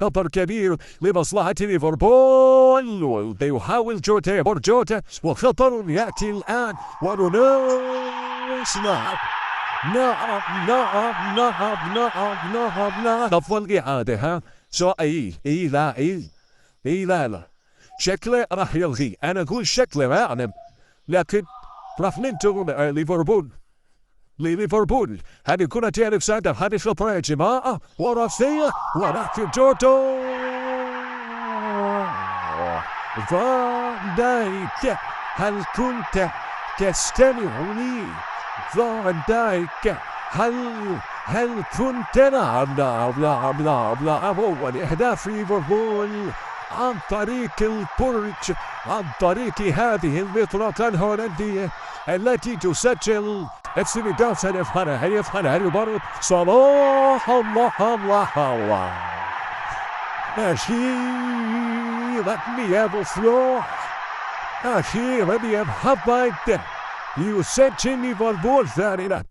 خطر كبير لمصلحة ليفربول، ويحاول جوتا وخطر يأتي الآن ونناقش. نعم أفضل إعادة. ها لا شكله راح يلغي. أنا أقول شكله ما أعلم، لكن راح ننتظر ليفربول. هذه كرة تعرف سادة، هذه خطرة يا جماعة، وراسية وراح جوتو فان دايك. هل كنت تستمع لي فان دايك؟ هل كنت؟ نعم. هو الإهداف ليفربول عن طريق البرج، عن طريق هذه المطرقة الهولندية التي تسجل السنغال. سيفعلها البرج. صلاح. الله أخيرا يا أبو صلاح، أخيرا يا محمد يسجل ليفربول ثانيا.